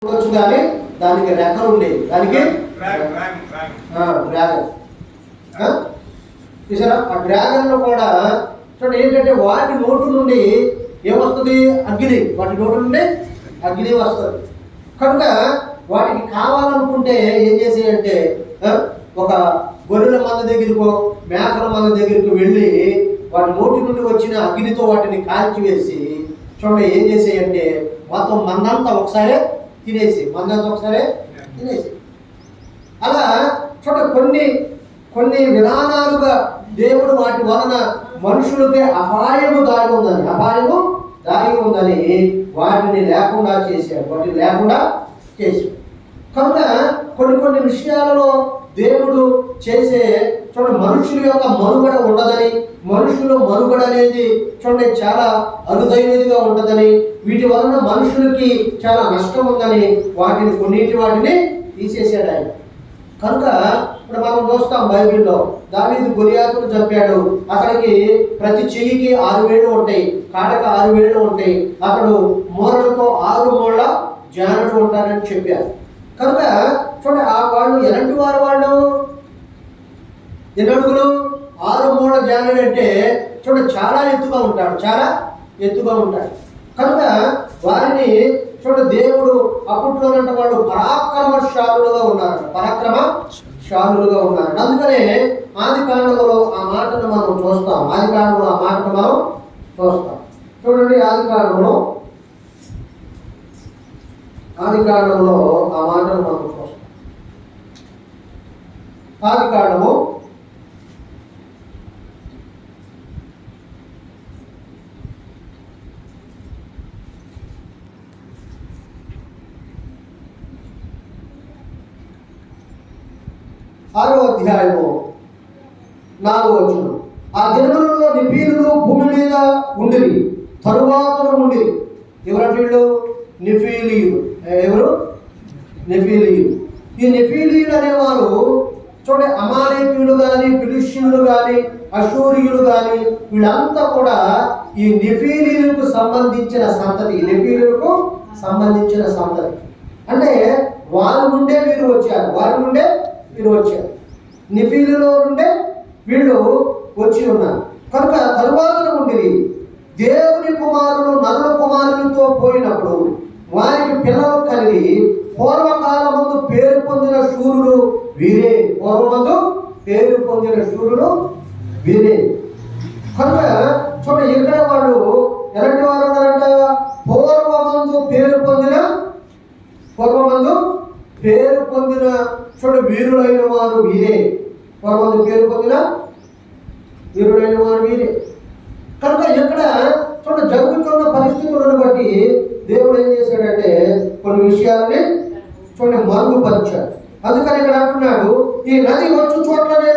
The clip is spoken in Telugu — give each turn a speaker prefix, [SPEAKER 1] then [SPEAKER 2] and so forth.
[SPEAKER 1] ఉండొచ్చు కానీ దానికి రెక్కలు ఉండేవి. దానికి డ్రాగన్ చూసారా? ఆ డ్రాగన్లో కూడా చూడండి ఏంటంటే వాటి నోటు నుండి ఏమొస్తుంది? అగ్ని. వాటి నోటు నుండి అగ్ని వస్తుంది. కనుక వాటికి కావాలనుకుంటే ఏం చేసేయంటే ఒక గొర్రెల మంద దగ్గరకో మేకల మంద దగ్గరికి వెళ్ళి వాటి నోటి నుండి వచ్చిన అగ్నితో వాటిని కాల్చివేసి చూడండి ఏం చేసేయంటే మొత్తం మందంతా ఒకసారి తినేసి అలా చూడండి కొన్ని విధానాలుగా దేవుడు వాటి వలన మనుషులకే అపాయము దాగి ఉందని వాటిని లేకుండా చేశాడు. కనుక కొన్ని విషయాలలో దేవుడు చేసే చూడండి మనుషుల యొక్క మనుగడ ఉండదని, మనుషుల మనుగడ అనేది చూడండి చాలా అరుదైనదిగా ఉంటుందని, వీటి వలన మనుషులకి చాలా నష్టం ఉందని వాటిని తీసేసాడు ఆయన. కనుక ఇప్పుడు మనం చూస్తాం బైబిల్లో దావీదు గొలియాతును చంపాడు. అతనికి ప్రతి చెయ్యికి 6 వేళ్ళు ఉంటాయి, కాడక 6 వేళ్ళు ఉంటాయి. అతడు మూరలతో 6 మూరల జానుడు ఉంటారని చెప్పారు. కనుక చూడండి ఆ వాళ్ళు ఎలాంటి వాళ్ళు ఎన్ని అడుగులు? 6 మూరల జానుడు అంటే చూడండి చాలా ఎత్తుగా ఉంటాడు. కనుక వారిని చూడండి దేవుడు అప్పట్లోనంటే వాళ్ళు పరాక్రమశాలులుగా ఉన్నారు. అందుకనే ఆది కాండములో ఆ మాటను మనం చూస్తాం. చూడండి ఆది కాండములో ఆ మాటను మనం చూస్తాం. ఆది కాండము 6వ అధ్యాయము 4వ వచనం. ఆ దినములలో నెఫీలులు భూమి మీద ఉండిరి, తరువాతను ఉండిరి. ఎవరంటే వీళ్ళు నెఫీలీయులు. ఎవరు? నెఫీలీయులు. ఈ నెఫీలీయులు అనేవారు చూడండి అమాలేకీయులు కానీ, ఫిలిష్తీయులు కానీ, అషూరియులు కానీ వీళ్ళంతా కూడా ఈ నెఫీలీయులకు సంబంధించిన సంతతి. అంటే వారి నుండే వీరు వచ్చారు. నెఫీలులో నుండే వీళ్ళు వచ్చి ఉన్నారు. కనుక తరువాత ఉండి దేవుని కుమారులు నరుల కుమారులతో పోయినప్పుడు వారికి పిల్లలు కలిగి పూర్వకాలమందు పేరు పొందిన శూరులు వీరే. కనుక చూడండి ఇక్కడ వాళ్ళు ఎలాంటి వారు ఉన్నారంట? పూర్వమందు పేరు పొందిన చూడండి వీరులైన వారు వీరే. పూర్వమందు పేరు పొందిన వీరులైన వారు వీరే. కనుక ఇక్కడ చూడండి జరుగుతున్న పరిస్థితులను బట్టి దేవుడు ఏం చేశాడంటే కొన్ని విషయాలని చూడండి మరుగుపరిచాడు. అందుకని ఇక్కడ అంటున్నాడు ఈ నది వచ్చు చోట్లనే